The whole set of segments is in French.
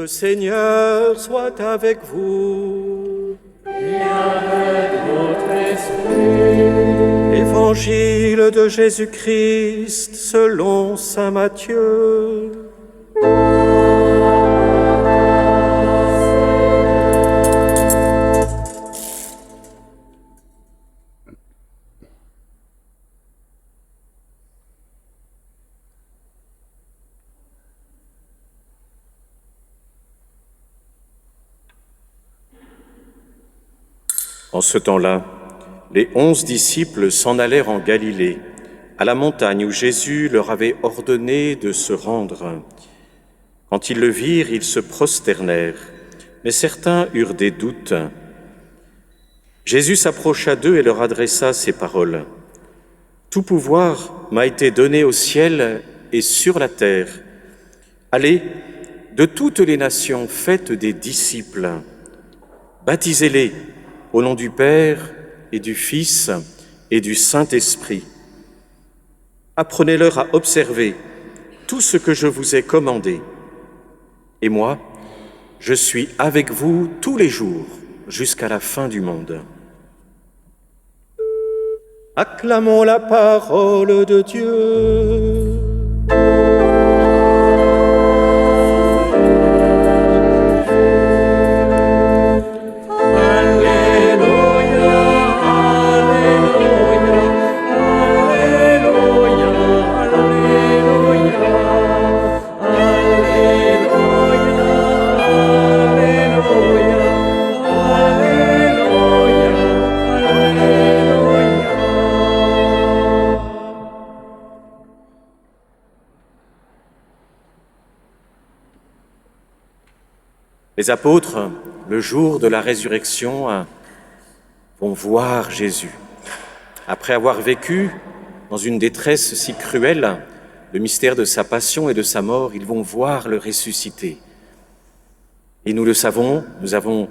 Le Seigneur soit avec vous. Et avec votre esprit. Évangile de Jésus-Christ selon saint Matthieu. En ce temps-là, les 11 disciples s'en allèrent en Galilée, à la montagne où Jésus leur avait ordonné de se rendre. Quand ils le virent, ils se prosternèrent, mais certains eurent des doutes. Jésus s'approcha d'eux et leur adressa ces paroles. « Tout pouvoir m'a été donné au ciel et sur la terre. Allez, de toutes les nations, faites des disciples. Baptisez-les au nom du Père et du Fils et du Saint-Esprit. Apprenez-leur à observer tout ce que je vous ai commandé. Et moi, je suis avec vous tous les jours jusqu'à la fin du monde. » Acclamons la parole de Dieu. Les apôtres, le jour de la résurrection, vont voir Jésus. Après avoir vécu dans une détresse si cruelle, le mystère de sa passion et de sa mort, ils vont voir le ressuscité. Et nous le savons, nous avons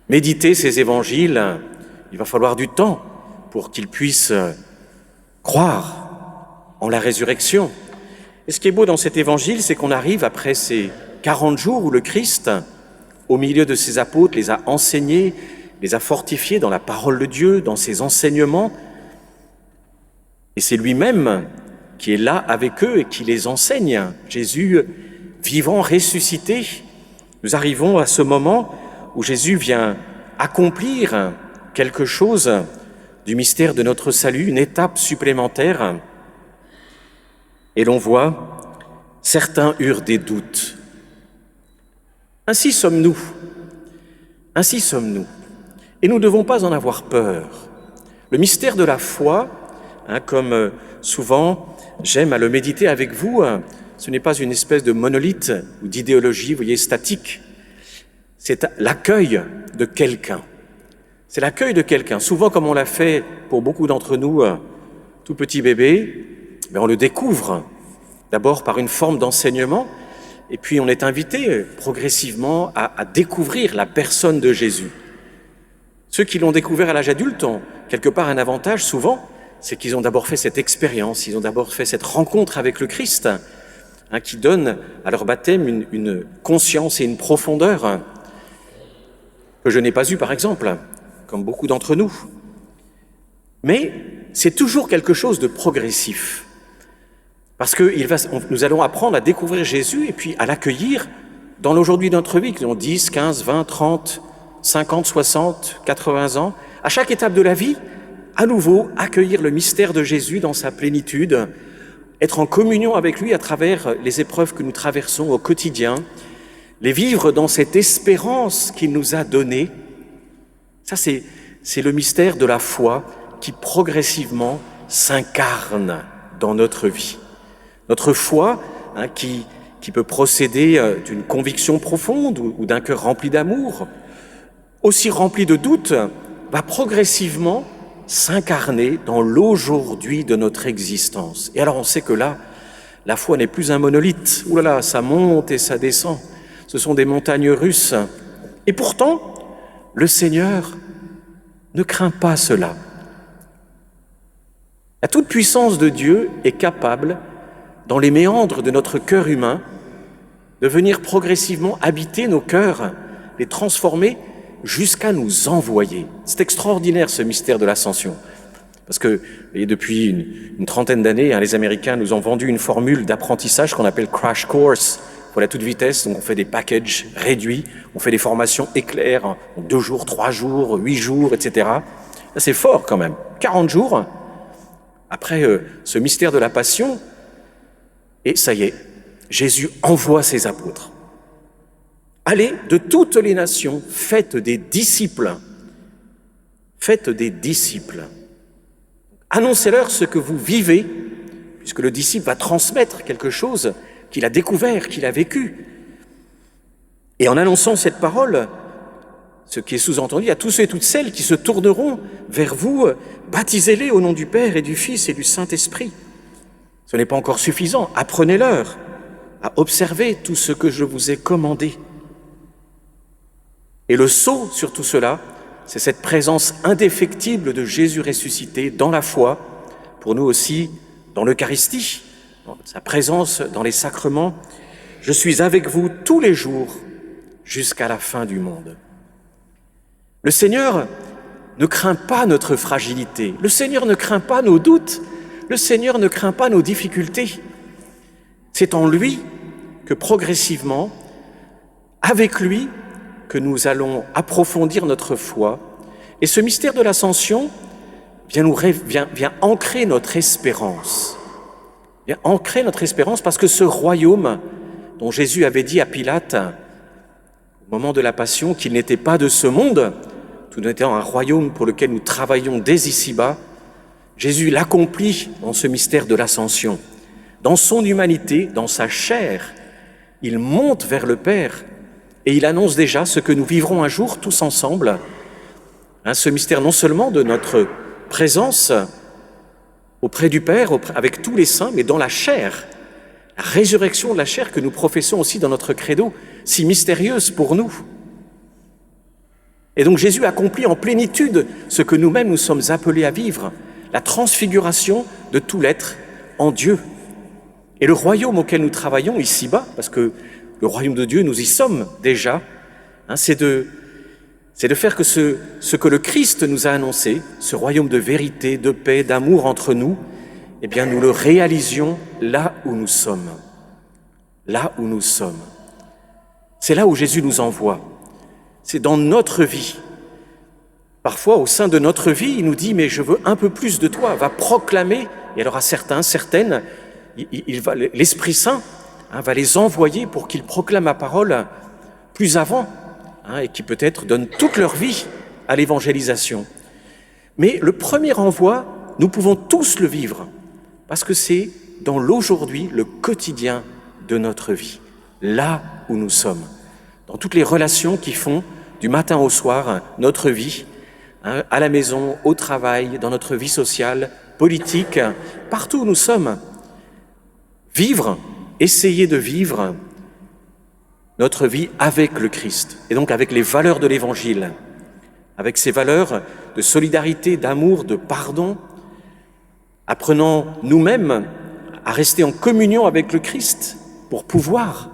médité ces évangiles, il va falloir du temps pour qu'ils puissent croire en la résurrection. Et ce qui est beau dans cet évangile, c'est qu'on arrive après ces 40 jours où le Christ, au milieu de ses apôtres, les a enseignés, les a fortifiés dans la parole de Dieu, dans ses enseignements. Et c'est lui-même qui est là avec eux et qui les enseigne. Jésus, vivant, ressuscité, nous arrivons à ce moment où Jésus vient accomplir quelque chose du mystère de notre salut, une étape supplémentaire. Et l'on voit, certains eurent des doutes. Ainsi sommes-nous. Ainsi sommes-nous. Et nous ne devons pas en avoir peur. Le mystère de la foi, comme souvent j'aime à le méditer avec vous, ce n'est pas une espèce de monolithe ou d'idéologie, vous voyez, statique. C'est l'accueil de quelqu'un. C'est l'accueil de quelqu'un. Souvent, comme on l'a fait pour beaucoup d'entre nous, tout petit bébé, on le découvre d'abord par une forme d'enseignement. Et puis on est invité progressivement à découvrir la personne de Jésus. Ceux qui l'ont découvert à l'âge adulte ont quelque part un avantage souvent, c'est qu'ils ont d'abord fait cette expérience, ils ont d'abord fait cette rencontre avec le Christ, qui donne à leur baptême une conscience et une profondeur que je n'ai pas eue par exemple, comme beaucoup d'entre nous. Mais c'est toujours quelque chose de progressif. Parce que nous allons apprendre à découvrir Jésus et puis à l'accueillir dans l'aujourd'hui de notre vie, qui ont 10, 15, 20, 30, 50, 60, 80 ans. À chaque étape de la vie, à nouveau, accueillir le mystère de Jésus dans sa plénitude, être en communion avec lui à travers les épreuves que nous traversons au quotidien, les vivre dans cette espérance qu'il nous a donnée. Ça, c'est le mystère de la foi qui progressivement s'incarne dans notre vie. Notre foi, qui peut procéder d'une conviction profonde ou d'un cœur rempli d'amour, aussi rempli de doutes, va progressivement s'incarner dans l'aujourd'hui de notre existence. Et alors on sait que là, la foi n'est plus un monolithe. Ouh là là, ça monte et ça descend. Ce sont des montagnes russes. Et pourtant, le Seigneur ne craint pas cela. La toute-puissance de Dieu est capable, dans les méandres de notre cœur humain, de venir progressivement habiter nos cœurs, les transformer jusqu'à nous envoyer. C'est extraordinaire ce mystère de l'ascension. Parce que, vous voyez, depuis une trentaine d'années, les Américains nous ont vendu une formule d'apprentissage qu'on appelle crash course pour la toute vitesse. Donc on fait des packages réduits, on fait des formations éclairs en 2 jours, 3 jours, 8 jours, etc. Là, c'est fort quand même. 40 jours après ce mystère de la passion, et ça y est, Jésus envoie ses apôtres. Allez de toutes les nations, faites des disciples. Faites des disciples. Annoncez-leur ce que vous vivez, puisque le disciple va transmettre quelque chose qu'il a découvert, qu'il a vécu. Et en annonçant cette parole, ce qui est sous-entendu, à tous ceux et toutes celles qui se tourneront vers vous, baptisez-les au nom du Père et du Fils et du Saint-Esprit. Ce n'est pas encore suffisant, apprenez-leur à observer tout ce que je vous ai commandé. Et le sceau sur tout cela, c'est cette présence indéfectible de Jésus ressuscité dans la foi, pour nous aussi dans l'Eucharistie, sa présence dans les sacrements. Je suis avec vous tous les jours jusqu'à la fin du monde. Le Seigneur ne craint pas notre fragilité, le Seigneur ne craint pas nos doutes, le Seigneur ne craint pas nos difficultés. C'est en lui que progressivement, avec lui, que nous allons approfondir notre foi. Et ce mystère de l'ascension vient ancrer notre espérance. Vient ancrer notre espérance parce que ce royaume dont Jésus avait dit à Pilate, au moment de la Passion, qu'il n'était pas de ce monde, tout étant un royaume pour lequel nous travaillons dès ici-bas, Jésus l'accomplit dans ce mystère de l'ascension. Dans son humanité, dans sa chair, il monte vers le Père et il annonce déjà ce que nous vivrons un jour tous ensemble. Ce mystère non seulement de notre présence auprès du Père, avec tous les saints, mais dans la chair, la résurrection de la chair que nous professons aussi dans notre credo, si mystérieuse pour nous. Et donc Jésus accomplit en plénitude ce que nous-mêmes nous sommes appelés à vivre, la transfiguration de tout l'être en Dieu. Et le royaume auquel nous travaillons ici-bas, parce que le royaume de Dieu, nous y sommes déjà, c'est de faire que ce que le Christ nous a annoncé, ce royaume de vérité, de paix, d'amour entre nous, eh bien nous le réalisions là où nous sommes. Là où nous sommes. C'est là où Jésus nous envoie. C'est dans notre vie. Parfois, au sein de notre vie, il nous dit « mais je veux un peu plus de toi », va proclamer, et alors à certains, certaines, l'Esprit Saint va les envoyer pour qu'ils proclament la parole plus avant, et qui peut-être donnent toute leur vie à l'évangélisation. Mais le premier envoi, nous pouvons tous le vivre, parce que c'est dans l'aujourd'hui, le quotidien de notre vie, là où nous sommes, dans toutes les relations qui font du matin au soir notre vie, à la maison, au travail, dans notre vie sociale, politique, partout où nous sommes. Vivre, essayer de vivre notre vie avec le Christ, et donc avec les valeurs de l'Évangile, avec ces valeurs de solidarité, d'amour, de pardon, apprenant nous-mêmes à rester en communion avec le Christ pour pouvoir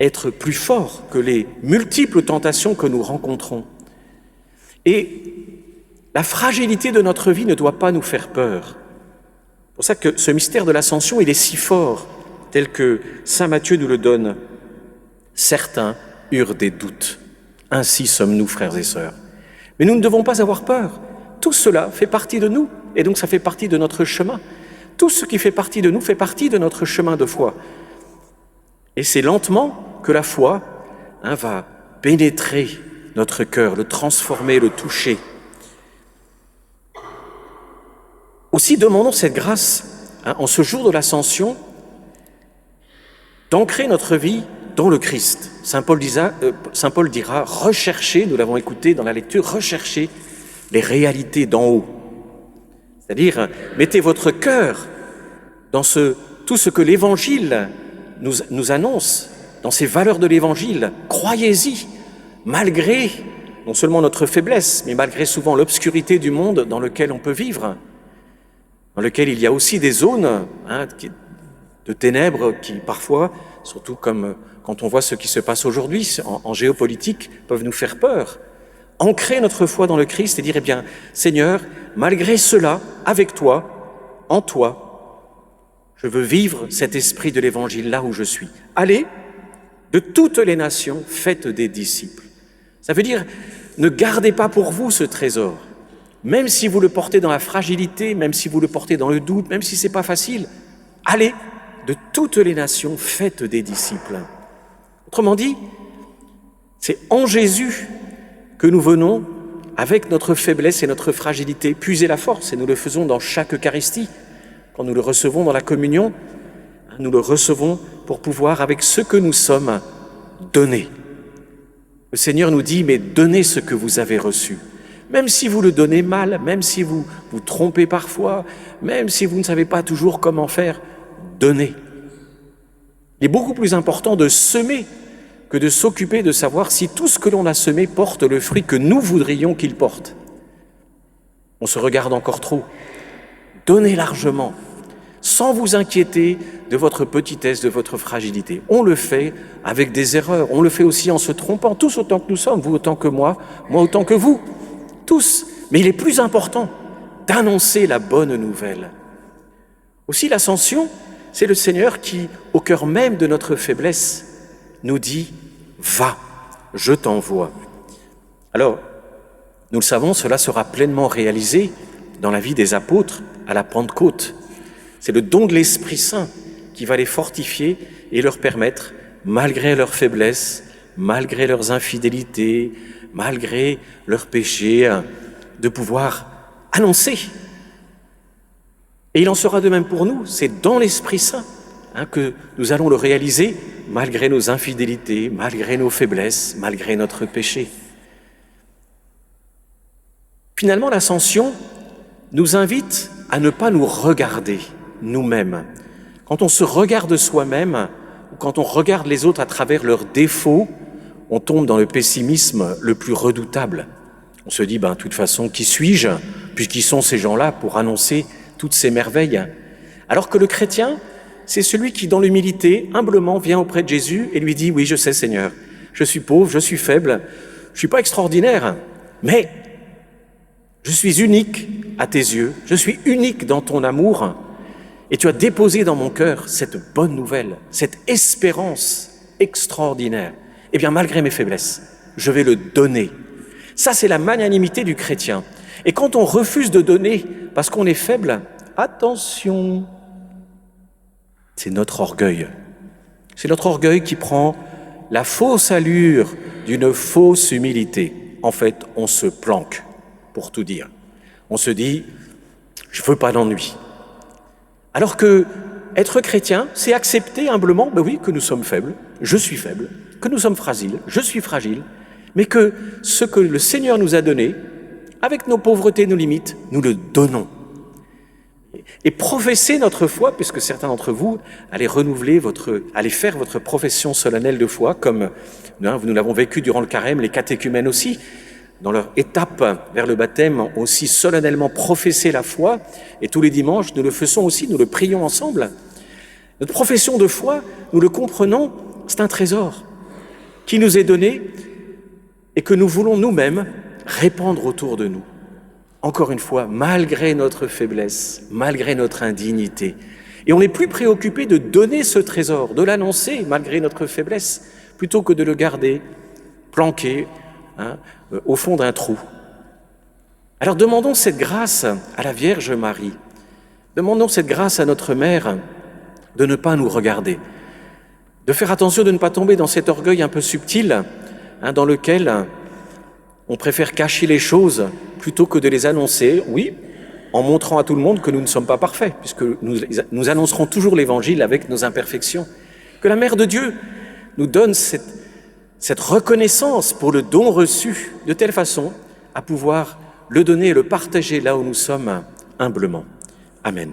être plus forts que les multiples tentations que nous rencontrons. Et la fragilité de notre vie ne doit pas nous faire peur. C'est pour ça que ce mystère de l'ascension, il est si fort, tel que saint Matthieu nous le donne. Certains eurent des doutes. Ainsi sommes-nous, frères et sœurs. Mais nous ne devons pas avoir peur. Tout cela fait partie de nous, et donc ça fait partie de notre chemin. Tout ce qui fait partie de nous fait partie de notre chemin de foi. Et c'est lentement que la foi va pénétrer notre cœur, le transformer, le toucher. Aussi, demandons cette grâce, en ce jour de l'Ascension, d'ancrer notre vie dans le Christ. Saint Paul dira, recherchez, nous l'avons écouté dans la lecture, recherchez les réalités d'en haut. C'est-à-dire, mettez votre cœur dans tout ce que l'Évangile nous annonce, dans ces valeurs de l'Évangile. Croyez-y, malgré non seulement notre faiblesse, mais malgré souvent l'obscurité du monde dans lequel on peut vivre, dans lequel il y a aussi des zones de ténèbres qui parfois, surtout comme quand on voit ce qui se passe aujourd'hui en géopolitique, peuvent nous faire peur. Ancrer notre foi dans le Christ et dire, eh bien, Seigneur, malgré cela, avec toi, en toi, je veux vivre cet esprit de l'Évangile là où je suis. Allez, de toutes les nations, faites des disciples. Ça veut dire, ne gardez pas pour vous ce trésor. Même si vous le portez dans la fragilité, même si vous le portez dans le doute, même si c'est pas facile, allez, de toutes les nations, faites des disciples. Autrement dit, c'est en Jésus que nous venons, avec notre faiblesse et notre fragilité, puiser la force, et nous le faisons dans chaque Eucharistie. Quand nous le recevons dans la communion, nous le recevons pour pouvoir, avec ce que nous sommes, donner. Le Seigneur nous dit, mais donnez ce que vous avez reçu. Même si vous le donnez mal, même si vous vous trompez parfois, même si vous ne savez pas toujours comment faire, donnez. Il est beaucoup plus important de semer que de s'occuper de savoir si tout ce que l'on a semé porte le fruit que nous voudrions qu'il porte. On se regarde encore trop. Donnez largement, sans vous inquiéter de votre petitesse, de votre fragilité. On le fait avec des erreurs, on le fait aussi en se trompant, tous autant que nous sommes, vous autant que moi autant que vous, tous. Mais il est plus important d'annoncer la bonne nouvelle. Aussi l'Ascension, c'est le Seigneur qui, au cœur même de notre faiblesse, nous dit « Va, je t'envoie ». Alors, nous le savons, cela sera pleinement réalisé dans la vie des apôtres à la Pentecôte. C'est le don de l'Esprit Saint qui va les fortifier et leur permettre, malgré leurs faiblesses, malgré leurs infidélités, malgré leurs péchés, de pouvoir annoncer. Et il en sera de même pour nous, c'est dans l'Esprit Saint que nous allons le réaliser, malgré nos infidélités, malgré nos faiblesses, malgré notre péché. Finalement, l'Ascension nous invite à ne pas nous regarder nous-mêmes. Quand on se regarde soi-même, ou quand on regarde les autres à travers leurs défauts, on tombe dans le pessimisme le plus redoutable. On se dit, de toute façon, qui suis-je, puisqu'ils sont ces gens-là pour annoncer toutes ces merveilles. Alors que le chrétien, c'est celui qui, dans l'humilité, humblement vient auprès de Jésus et lui dit « Oui, je sais, Seigneur, je suis pauvre, je suis faible, je ne suis pas extraordinaire, mais je suis unique à tes yeux, je suis unique dans ton amour, et tu as déposé dans mon cœur cette bonne nouvelle, cette espérance extraordinaire. Eh bien, malgré mes faiblesses, je vais le donner. » Ça, c'est la magnanimité du chrétien. Et quand on refuse de donner parce qu'on est faible, attention, c'est notre orgueil. C'est notre orgueil qui prend la fausse allure d'une fausse humilité. En fait, on se planque, pour tout dire. On se dit, je veux pas d'ennui. Alors que être chrétien, c'est accepter humblement, oui, que nous sommes faibles, je suis faible, que nous sommes fragiles, je suis fragile, mais que ce que le Seigneur nous a donné, avec nos pauvretés, nos limites, nous le donnons. Et professer notre foi, puisque certains d'entre vous allez faire votre profession solennelle de foi, comme nous l'avons vécu durant le carême, les catéchumènes aussi, dans leur étape vers le baptême, ont aussi solennellement professé la foi, et tous les dimanches, nous le faisons aussi, nous le prions ensemble. Notre profession de foi, nous le comprenons, c'est un trésor qui nous est donné et que nous voulons nous-mêmes répandre autour de nous. Encore une fois, malgré notre faiblesse, malgré notre indignité. Et on est plus préoccupé de donner ce trésor, de l'annoncer malgré notre faiblesse, plutôt que de le garder planqué au fond d'un trou. Alors demandons cette grâce à la Vierge Marie. Demandons cette grâce à notre Mère de ne pas nous regarder, de faire attention de ne pas tomber dans cet orgueil un peu subtil dans lequel on préfère cacher les choses plutôt que de les annoncer, oui, en montrant à tout le monde que nous ne sommes pas parfaits, puisque nous annoncerons toujours l'Évangile avec nos imperfections. Que la Mère de Dieu nous donne cette reconnaissance pour le don reçu, de telle façon à pouvoir le donner et le partager là où nous sommes humblement. Amen.